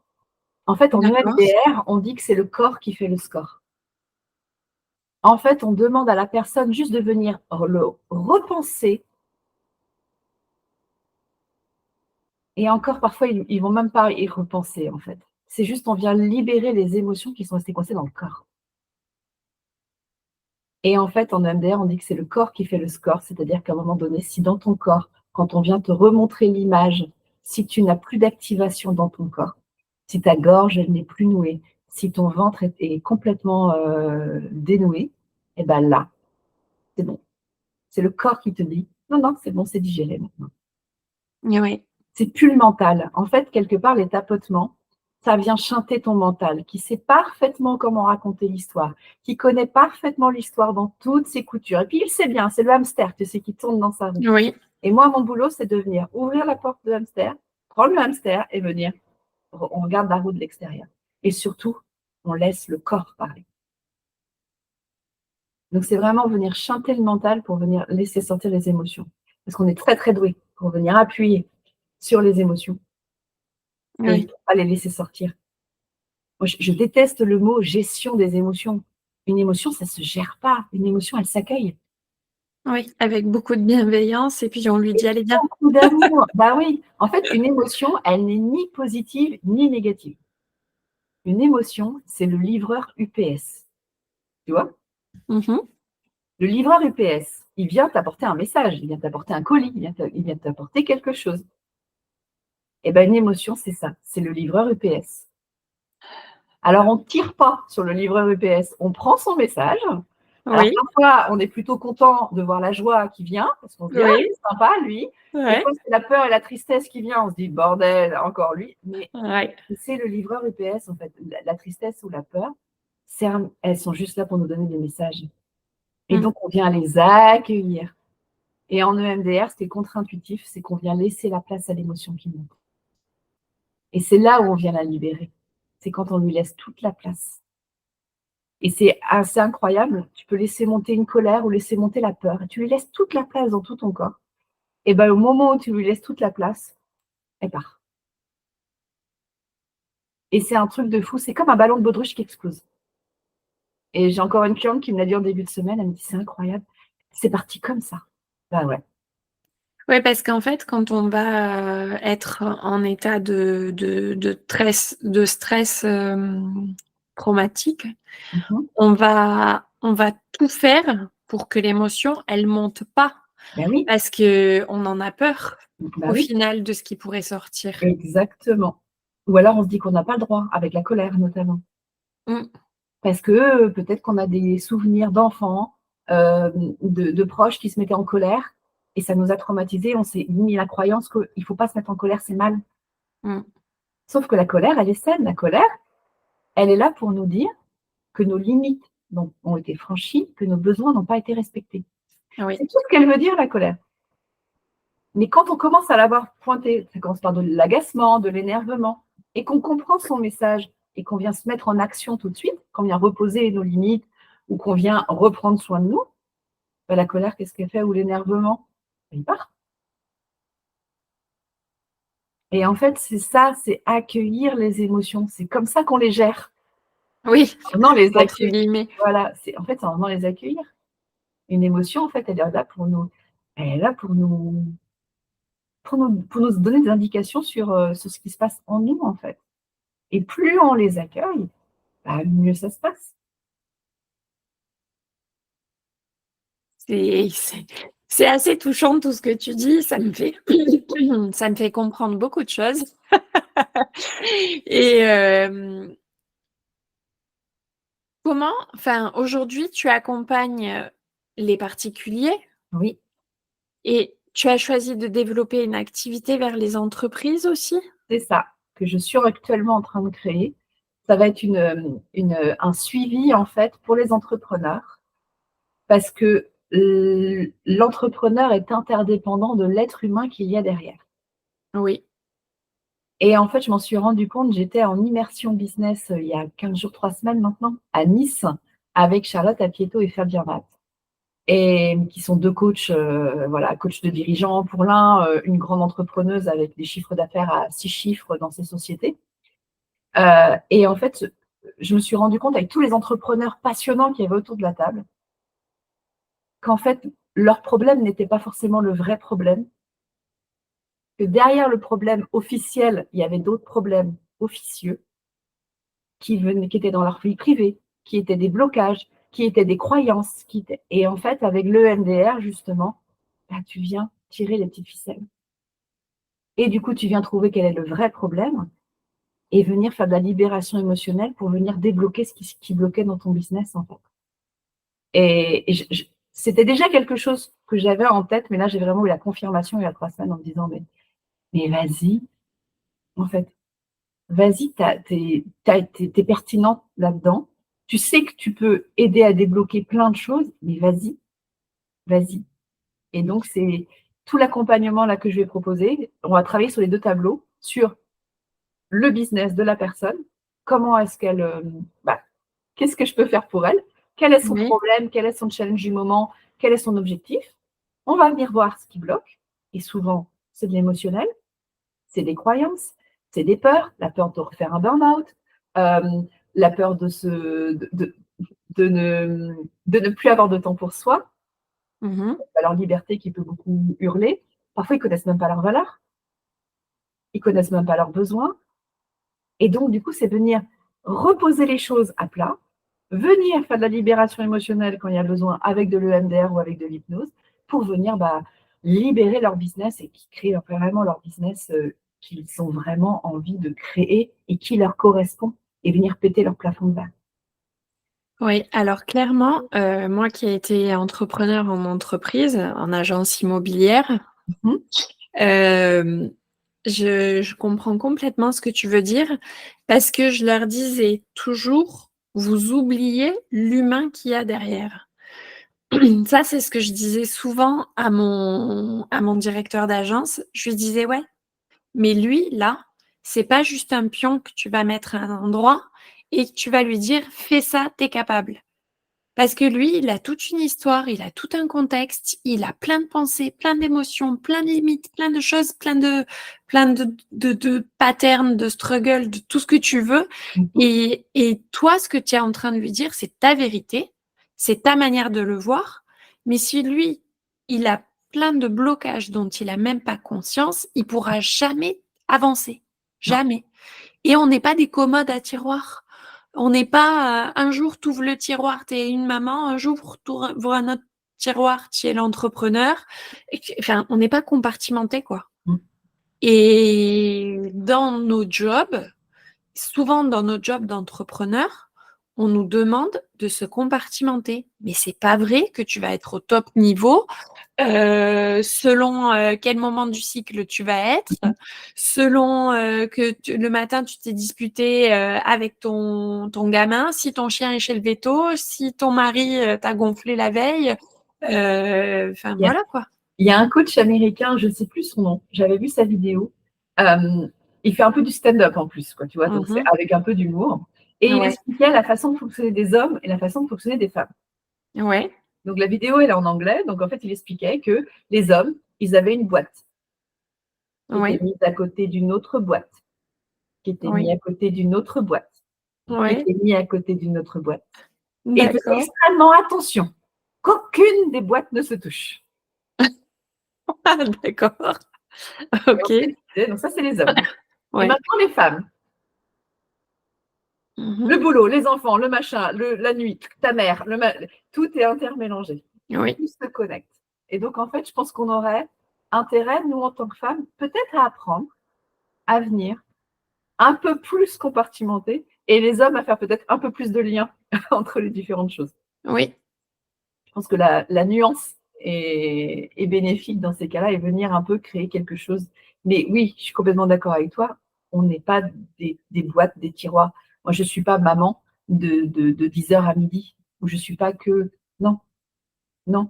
En fait, en D'accord. EMDR, on dit que c'est le corps qui fait le score. En fait, on demande à la personne juste de venir le repenser. Et encore, parfois, ils vont même pas y repenser, en fait. C'est juste, on vient libérer les émotions qui sont restées coincées dans le corps. Et en fait, en EMDR, on dit que c'est le corps qui fait le score, c'est-à-dire qu'à un moment donné, si dans ton corps, quand on vient te remontrer l'image, si tu n'as plus d'activation dans ton corps, si ta gorge elle n'est plus nouée, si ton ventre est complètement dénoué, et ben là, c'est bon. C'est le corps qui te dit non, non, c'est bon, c'est digéré maintenant. Oui, C'est plus le mental. En fait, quelque part, les tapotements, ça vient chanter ton mental, qui sait parfaitement comment raconter l'histoire, qui connaît parfaitement l'histoire dans toutes ses coutures. Et puis, il sait bien, c'est le hamster, tu sais, qui tourne dans sa roue. oui, Et moi, mon boulot, c'est de venir ouvrir la porte de hamster, prendre le hamster et venir. On regarde la roue de l'extérieur. Et surtout, on laisse le corps parler. Donc, c'est vraiment venir chanter le mental pour venir laisser sortir les émotions. Parce qu'on est très, très doué pour venir appuyer sur les émotions et il ne oui, faut pas les laisser sortir. Moi, je déteste le mot gestion des émotions. Une émotion, ça ne se gère pas. Une émotion, elle s'accueille. oui, avec beaucoup de bienveillance et puis on lui Et dit: «Allez viens». beaucoup d'amour. Bah oui, en fait, une émotion, elle n'est ni positive ni négative. Une émotion, c'est le livreur UPS. Tu vois? Mmh. Le livreur UPS, il vient t'apporter un message, il vient t'apporter un colis, il vient t'apporter quelque chose. Et bien, une émotion, c'est ça, c'est le livreur UPS. Alors, on ne tire pas sur le livreur UPS, on prend son message, Alors Oui, parfois, on est plutôt content de voir la joie qui vient, parce qu'on se dit: «Ah, oui, il est sympa lui». Des ouais, fois, c'est la peur et la tristesse qui vient, on se dit: «Bordel, encore lui». Mais ouais. c'est le livreur UPS en fait, la tristesse ou la peur, elles sont juste là pour nous donner des messages et Mmh. donc on vient les accueillir et en EMDR, ce qui est contre-intuitif, c'est qu'on vient laisser la place à l'émotion qui monte et c'est là où on vient la libérer. C'est quand on lui laisse toute la place et c'est assez incroyable, tu peux laisser monter une colère ou laisser monter la peur et tu lui laisses toute la place dans tout ton corps et ben, au moment où tu lui laisses toute la place, elle part et c'est un truc de fou, c'est comme un ballon de baudruche qui explose. Et j'ai encore une cliente qui me l'a dit en début de semaine, elle me dit: «C'est incroyable, c'est parti comme ça». Bah ouais. Ouais, parce qu'en fait, quand on va, être en état de stress, traumatique, Mmh mh. on va tout faire pour que l'émotion, elle monte pas, Bah oui, parce qu'on en a peur, bah au oui, final, de ce qui pourrait sortir. exactement. Ou alors on se dit qu'on n'a pas le droit, avec la colère notamment. Mmh. Parce que, peut-être qu'on a des souvenirs d'enfants, de proches qui se mettaient en colère et ça nous a traumatisés. On s'est mis la croyance qu'il ne faut pas se mettre en colère, c'est mal. Mmh. Sauf que la colère, elle est saine. La colère, elle est là pour nous dire que nos limites ont été franchies, que nos besoins n'ont pas été respectés. Oui. C'est tout ce qu'elle veut dire la colère. Mais quand on commence à l'avoir pointé, ça commence par de l'agacement, de l'énervement, et qu'on comprend son message et qu'on vient se mettre en action tout de suite, qu'on vient reposer nos limites ou qu'on vient reprendre soin de nous, bah, la colère, qu'est-ce qu'elle fait? Ou l'énervement? Il part. Et en fait, c'est ça, c'est accueillir les émotions. C'est comme ça qu'on les gère. Oui, En venant les entre accueillir. guillemets. Voilà, c'est en venant les accueillir. Une émotion, en fait, elle est là pour nous donner des indications sur ce qui se passe en nous, en fait. Et plus on les accueille, bah, mieux ça se passe. C'est assez touchant tout ce que tu dis, ça me fait ça me fait comprendre beaucoup de choses et comment enfin, aujourd'hui, tu accompagnes, les particuliers Oui, et tu as choisi de développer une activité vers les entreprises aussi? c'est ça, que je suis actuellement en train de créer. Ça va être un suivi, en fait, pour les entrepreneurs parce que l'entrepreneur est interdépendant de l'être humain qu'il y a derrière. Oui, Et en fait, je m'en suis rendu compte, j'étais en immersion business, il y a 15 jours, 3 semaines maintenant, à Nice, avec Charlotte Apieto et Fabien Matt et qui sont 2 coachs, voilà, coachs de dirigeants pour l'un, une grande entrepreneuse avec des chiffres d'affaires à 6 chiffres dans ses sociétés. Et en fait, je me suis rendu compte avec tous les entrepreneurs passionnants qu'il y avait autour de la table, qu'en fait, leur problème n'était pas forcément le vrai problème, que derrière le problème officiel, il y avait d'autres problèmes officieux qui étaient dans leur vie privée, qui étaient des blocages, qui étaient des croyances, et en fait, avec l'EMDR justement, bah, tu viens tirer les petites ficelles et du coup, tu viens trouver quel est le vrai problème et venir faire de la libération émotionnelle pour venir débloquer ce qui bloquait dans ton business, en fait. Et je c'était déjà quelque chose que j'avais en tête, mais là, j'ai vraiment eu la confirmation il y a 3 semaines en me disant: «Mais vas-y, en fait, vas-y, tu es pertinente là-dedans. Tu sais que tu peux aider à débloquer plein de choses, mais vas-y, vas-y». Et donc c'est tout l'accompagnement là que je vais proposer. On va travailler sur les 2 tableaux, sur le business de la personne. Comment est-ce qu'elle, bah, qu'est-ce que je peux faire pour elle? Quel est son oui. problème? Quel est son challenge du moment? Quel est son objectif? On va venir voir ce qui bloque et souvent, c'est de l'émotionnel, c'est des croyances, c'est des peurs, la peur de refaire un burn-out, la peur de ne plus avoir de temps pour soi, Mmh mh. leur liberté qui peut beaucoup hurler. Parfois, ils connaissent même pas leurs valeurs, ils connaissent même pas leurs besoins et donc du coup, c'est venir reposer les choses à plat, venir faire de la libération émotionnelle quand il y a besoin avec de l'EMDR ou avec de l'hypnose pour venir, bah, libérer leur business et qui créent vraiment leur business, qu'ils ont vraiment envie de créer et qui leur correspond et venir péter leur plafond de verre. Oui, alors clairement, moi qui ai été entrepreneur en entreprise, en agence immobilière, Mmh. hem, je comprends complètement ce que tu veux dire parce que je leur disais toujours: «Vous oubliez l'humain qu'il y a derrière». Ça, c'est ce que je disais souvent à mon directeur d'agence. Je lui disais: «Ouais, mais lui, là, c'est pas juste un pion que tu vas mettre à un endroit et que tu vas lui dire: "Fais ça, tu es capable"». Parce que lui, il a toute une histoire, il a tout un contexte, il a plein de pensées, plein d'émotions, plein de limites, plein de choses, plein de patterns, de struggles, de tout ce que tu veux. Mmh mh. Et toi, ce que tu es en train de lui dire, c'est ta vérité, c'est ta manière de le voir. Mais si lui, il a plein de blocages dont il a même pas conscience, il pourra jamais avancer. Non. Jamais. Et on n'est pas des commodes à tiroirs. On n'est pas, un jour tu ouvres le tiroir, tu es une maman, un jour tu ouvres un autre tiroir, tu es l'entrepreneur et que enfin, on n'est pas compartimentés, quoi. Mmh. Et dans nos jobs, souvent dans nos jobs d'entrepreneur, on nous demande de se compartimenter. Mais c'est pas vrai que tu vas être au top niveau selon, quel moment du cycle tu vas être, Mmh. selon, que tu le matin tu t'es disputé, avec ton gamin, si ton chien est chez le véto, si ton mari, t'a gonflé la veille, enfin Il y a voilà quoi. il y a un coach américain, je ne sais plus son nom, j'avais vu sa vidéo. Hem, il fait un peu du stand-up en plus, quoi, tu vois? Donc c'est Mmh. avec un peu d'humour et il Ouais, expliquait la façon de fonctionner des hommes et la façon de fonctionner des femmes. ouais, Donc la vidéo, elle est en anglais, donc en fait, il expliquait que les hommes, ils avaient une boîte qui était oui, mise à côté d'une autre boîte, qui était mise oui, à côté d'une autre boîte, qui ouais, était mise à côté d'une autre boîte et il faisait d'accord. extrêmement attention qu'aucune des boîtes ne se touche. Ah d'accord. Et OK. ensuite, il disait donc ça, c'est les hommes et Ouais. maintenant les femmes. Le Mmh. boulot, les enfants, le machin, la nuit, ta mère, tout est intermélangé. Oui, Tout se connecte. Et donc, en fait, je pense qu'on aurait intérêt, nous, en tant que femmes, peut-être à apprendre à venir un peu plus compartimentés et les hommes à faire peut-être un peu plus de liens entre les différentes choses. oui, Je pense que la nuance est bénéfique dans ces cas-là et venir un peu créer quelque chose. Mais oui, je suis complètement d'accord avec toi. On n'est pas des boîtes, des tiroirs. Moi, je ne suis pas maman de 10 heures à midi, ou je ne suis pas que. Non, non.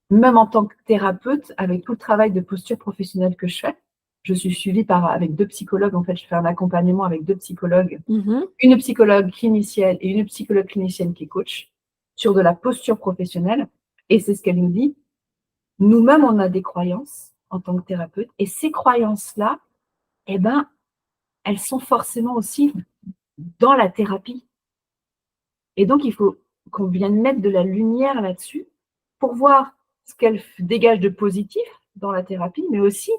Même en tant que thérapeute, avec tout le travail de posture professionnelle que je fais, je suis suivie avec deux psychologues. En fait, je fais un accompagnement avec deux psychologues, mmh, une psychologue clinicienne et une psychologue clinicienne qui est coach, sur de la posture professionnelle. Et c'est ce qu'elle nous dit. Nous-mêmes, on a des croyances en tant que thérapeute, et ces croyances-là, eh ben, elles sont forcément aussi dans la thérapie. Et donc, il faut qu'on vienne mettre de la lumière là-dessus pour voir ce qu'elle dégage de positif dans la thérapie, mais aussi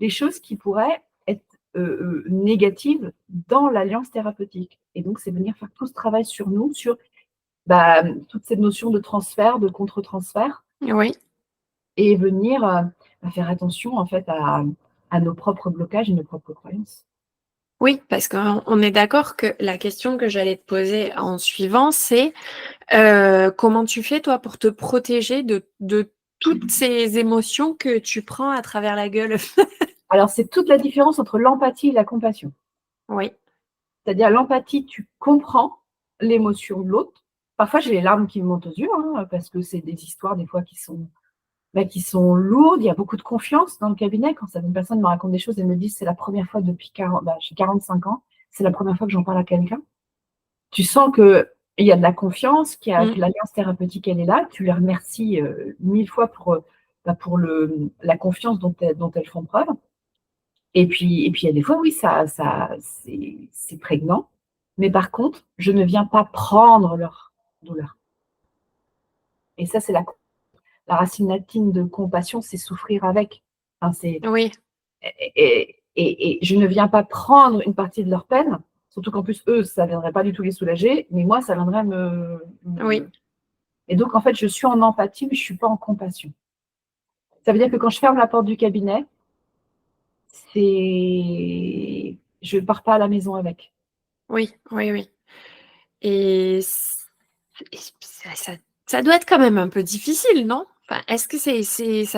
les choses qui pourraient être négatives dans l'alliance thérapeutique. Et donc, c'est venir faire tout ce travail sur nous, sur bah, toute cette notion de transfert, de contre-transfert, oui. et venir faire attention en fait à nos propres blocages et nos propres croyances. Oui, parce qu'on est d'accord que la question que j'allais te poser en suivant, c'est, comment tu fais toi pour te protéger de toutes ces émotions que tu prends à travers la gueule? Alors, c'est toute la différence entre l'empathie et la compassion. Oui. C'est-à-dire l'empathie, tu comprends l'émotion de l'autre. Parfois, j'ai les larmes qui me montent aux yeux, hein, parce que c'est des histoires des fois qui sont lourdes. Il y a beaucoup de confiance dans le cabinet. Quand une personne me raconte des choses et me dit: «C'est la première fois depuis 40, j'ai 45 ans, c'est la première fois que j'en parle à quelqu'un». Tu sens qu'il y a de la confiance, que Mmh. l'alliance thérapeutique, elle est là. Tu les remercies, 1000 fois pour la confiance dont elles font preuve. Et puis il y a des fois, oui, ça c'est prégnant, mais par contre, je ne viens pas prendre leur douleur, et ça, c'est la racine latine de compassion, c'est souffrir avec. Enfin, c'est Oui, et je ne viens pas prendre une partie de leur peine, surtout qu'en plus, eux, ça viendrait pas du tout les soulager, mais moi, ça viendrait oui, et donc en fait, je suis en empathie, mais je suis pas en compassion. Ça veut dire que quand je ferme la porte du cabinet, je pars pas à la maison avec. oui, oui, oui. Et ça doit être quand même un peu difficile, non? Enfin, est-ce que ça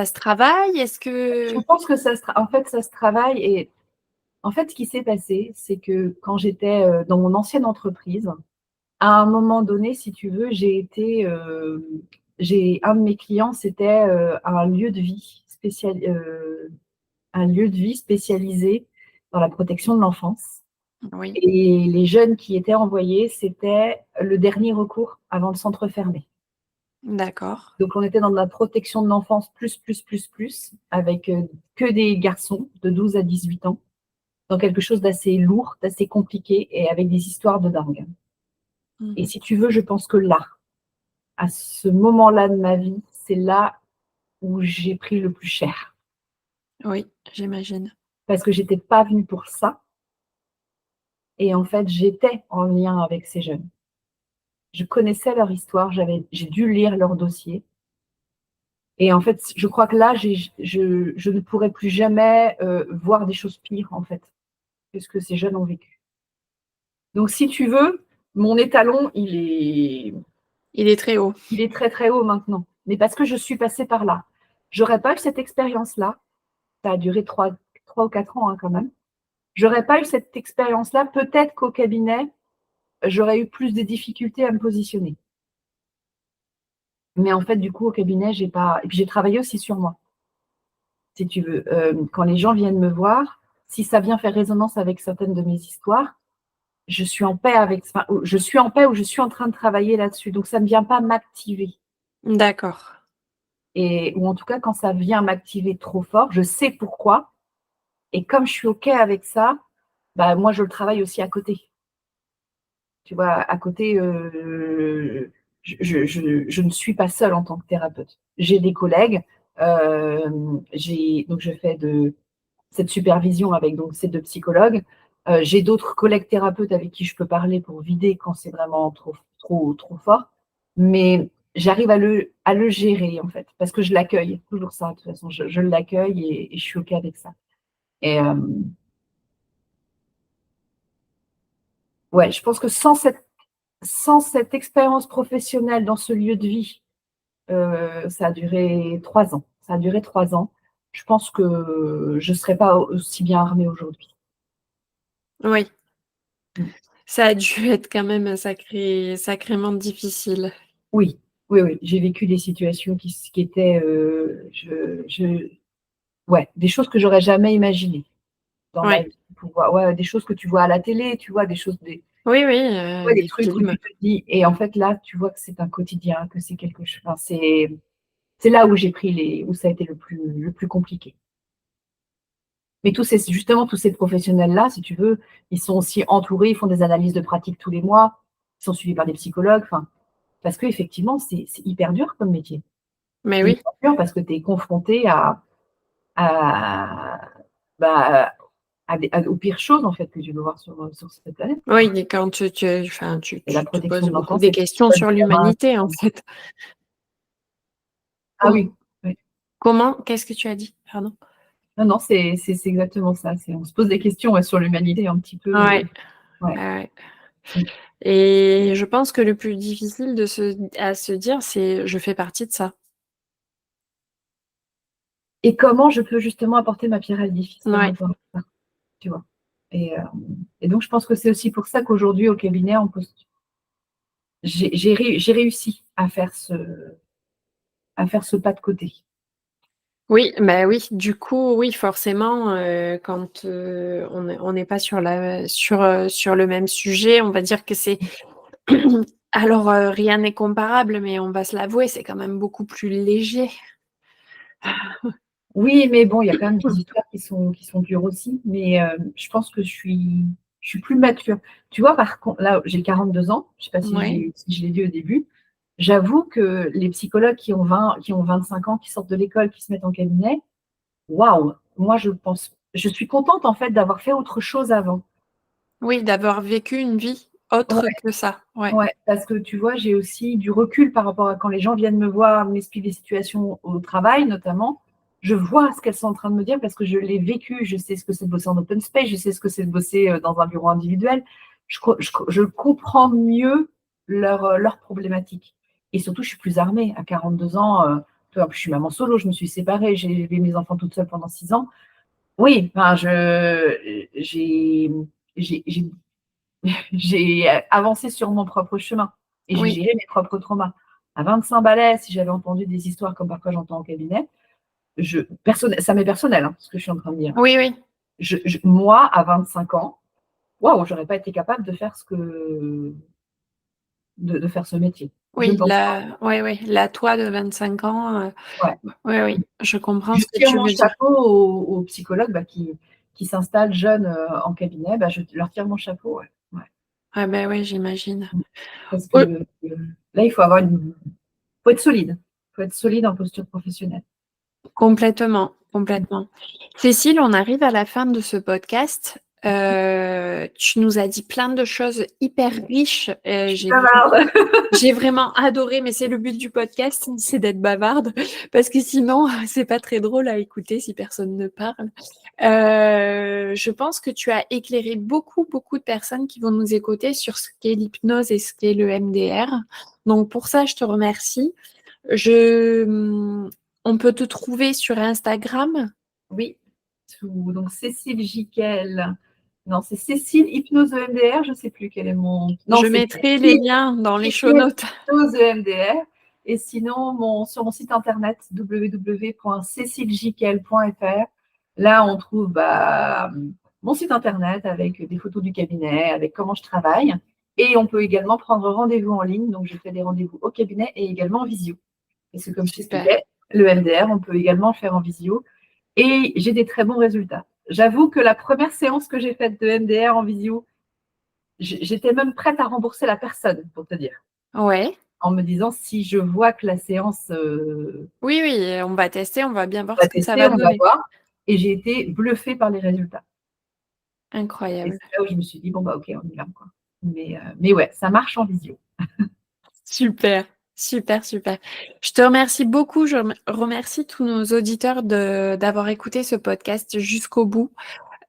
se travaille? Est-ce Je que pense que en fait, ça se travaille. Et en fait, ce qui s'est passé, c'est que quand j'étais dans mon ancienne entreprise, à un moment donné, si tu veux, un de mes clients, c'était un lieu de vie spécialisé dans la protection de l'enfance. oui, Et les jeunes qui étaient envoyés, c'était le dernier recours avant le centre fermé. d'accord. Donc, on était dans la protection de l'enfance avec que des garçons de 12 à 18 ans, dans quelque chose d'assez lourd, d'assez compliqué et avec des histoires de dingue. Et Mmh. si tu veux, je pense que là, à ce moment-là de ma vie, c'est là où j'ai pris le plus cher. Oui, j'imagine. Parce que j'étais pas venue pour ça. Et en fait, j'étais en lien avec ces jeunes. Je connaissais leur histoire, j'ai dû lire leur dossier. Et en fait, je crois que là, je ne pourrais plus jamais voir des choses pires, en fait, que ce que ces jeunes ont vécu. Donc, si tu veux, mon étalon, Il est très haut. il est très, très haut maintenant. Mais parce que je suis passée par là. J'aurais pas eu cette expérience-là. Ça a duré 3 ou 4 ans hein, quand même. J'aurais pas eu cette expérience-là. Peut-être qu'au cabinet, j'aurais eu plus de difficultés à me positionner. Mais en fait, du coup, au cabinet, j'ai pas. Et puis j'ai travaillé aussi sur moi, si tu veux. Quand les gens viennent me voir, si ça vient faire résonance avec certaines de mes histoires, je suis en paix avec. Enfin, je suis en paix ou je suis en train de travailler là-dessus. Donc ça ne vient pas m'activer. D'accord. Ou en tout cas, quand ça vient m'activer trop fort, je sais pourquoi. Et comme je suis OK avec ça, bah, moi, je le travaille aussi à côté. Tu vois, à côté, je ne suis pas seule en tant que thérapeute. J'ai des collègues, donc je fais de cette supervision avec donc ces 2 psychologues. J'ai d'autres collègues thérapeutes avec qui je peux parler pour vider quand c'est vraiment trop, trop, trop fort. Mais j'arrive à le gérer, en fait, parce que je l'accueille. Toujours ça, de toute façon, je l'accueille et je suis OK avec ça. Et ouais, je pense que sans cette expérience professionnelle dans ce lieu de vie, ça a duré 3 ans. Ça a duré 3 ans. Je pense que je ne serais pas aussi bien armée aujourd'hui. Oui, Mmh. ça a dû être quand même sacrément difficile. Oui, oui, oui. J'ai vécu des situations qui étaient, ouais, des choses que j'aurais jamais imaginées dans ma Ouais. vie. Ouais, des choses que tu vois à la télé, tu vois, Oui, oui, ouais, des des trucs où films. tu te dis et en fait, là, tu vois que c'est un quotidien, que c'est quelque chose enfin, c'est là où où ça a été le plus compliqué. Mais justement, tous ces professionnels-là, si tu veux, ils sont aussi entourés, ils font des analyses de pratique tous les mois, ils sont suivis par des psychologues, enfin, parce qu'effectivement, c'est hyper dur comme métier. Mais C'est oui. hyper dur parce que tu es confronté à, bah, aux pires choses, en fait, que tu peux voir sur cette planète. Oui, et quand enfin, Et la tu te protection poses de beaucoup l'enfance, des c'est questions pas du sur gamin. l'humanité, en fait. Ah Com oui, oui. Comment? Qu'est-ce que tu as dit? Pardon? Non, non, c'est exactement ça. On se pose des questions ouais, sur l'humanité un petit peu. Ouais, Ouais. ouais. Mm. Et je pense que le plus difficile à se dire, c'est: «Je fais partie de ça». Et comment je peux justement apporter ma pierre à l'édifice par Ouais, rapport à ça, tu vois? Et, euh, et donc, je pense que c'est aussi pour ça qu'aujourd'hui, au cabinet, j'ai réussi à faire ce pas de côté. oui, bah, oui, du coup, oui, forcément, quand, on n'est pas sur le même sujet, on va dire que c'est alors, rien n'est comparable, mais on va se l'avouer, c'est quand même beaucoup plus léger. Oui, mais bon, il y a quand même des histoires qui sont dures aussi. Mais je pense que je suis plus mature. Tu vois, par contre, là, j'ai 42 ans. Je ne sais pas Ouais. si je l'ai dit au début. J'avoue que les psychologues qui ont 25 ans, qui sortent de l'école, qui se mettent en cabinet, waouh! Moi, je suis contente en fait d'avoir fait autre chose avant. Oui, d'avoir vécu une vie autre Ouais, que ça. Ouais. ouais, parce que tu vois, j'ai aussi du recul par rapport à quand les gens viennent me voir, m'expliquent des situations au travail notamment. Je vois ce qu'elles sont en train de me dire parce que je l'ai vécu. Je sais ce que c'est de bosser en open space, je sais ce que c'est de bosser dans un bureau individuel. je comprends mieux leurs problématiques. Et surtout, je suis plus armée. À 42 ans, je suis maman solo, je me suis séparée, j'ai élevé mes enfants toute seule pendant 6 ans. Oui, enfin, j'ai j'ai j'ai avancé sur mon propre chemin et j'ai Oui, géré mes propres traumas. À 25 balais, si j'avais entendu des histoires comme parfois j'entends en cabinet, ça m'est personnel, hein, ce que je suis en train de dire. oui, oui. Moi, à 25 ans, waouh, j'aurais pas été capable de faire de faire ce métier. Je ne Oui, pense pas. la toi de 25 ans, Ouais. oui, oui, je comprends Je ce que tire tu mon veux dire. chapeau aux psychologues qui s'installent jeunes en cabinet. Bah, je leur tire mon chapeau. Ouais. Ouais. Ah ben oui, j'imagine. Parce que Au là, faut être solide. Il faut être solide en posture professionnelle. Complètement, complètement. Cécile, on arrive à la fin de ce podcast. Tu nous as dit plein de choses hyper riches. Je suis bavarde. J'ai vraiment adoré, mais c'est le but du podcast, c'est d'être bavarde, parce que sinon, c'est pas très drôle à écouter si personne ne parle. Je pense que tu as éclairé beaucoup, beaucoup de personnes qui vont nous écouter sur ce qu'est l'hypnose et ce qu'est le MDR. Donc pour ça, je te remercie. Je, on peut te trouver sur Instagram. Oui. Donc, Cécile Jiquel. Non, c'est Cécile Hypnose EMDR. Je ne sais plus quel est mon. Non, Je c'est mettrai les Cécile liens dans les show Jiquel notes. Hypnose EMDR. Et sinon, sur mon site internet www.cécilejiquel.fr, là, on trouve mon site internet avec des photos du cabinet, avec comment je travaille. Et on peut également prendre rendez-vous en ligne. Donc, je fais des rendez-vous au cabinet et également en visio. Parce que, comme je Super. t'expliquais, le MDR, on peut également le faire en visio. Et j'ai des très bons résultats. J'avoue que la première séance que j'ai faite de MDR en visio, j'étais même prête à rembourser la personne, pour te dire. Ouais. En me disant, si je vois que la séance Oui, oui, on va tester, on va bien voir va ce que ça tester, va on va donner. voir. Et j'ai été bluffée par les résultats. Et Incroyable. c'est là où je me suis dit, bon, bah, ok, on y va. Quoi. Mais ouais, ça marche en visio. Super, super, super. Je te remercie beaucoup. Je remercie tous nos auditeurs d'avoir écouté ce podcast jusqu'au bout.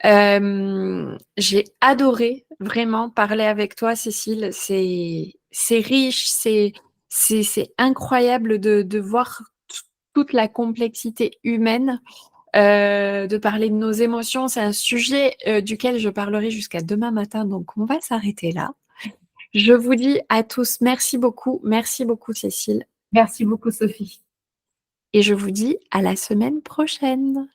J'ai adoré vraiment parler avec toi, Cécile. C'est riche, c'est incroyable de voir toute la complexité humaine, de parler de nos émotions. C'est un sujet duquel je parlerai jusqu'à demain matin, donc on va s'arrêter là. Je vous dis à tous merci beaucoup Cécile, Merci beaucoup, Sophie. et je vous dis à la semaine prochaine.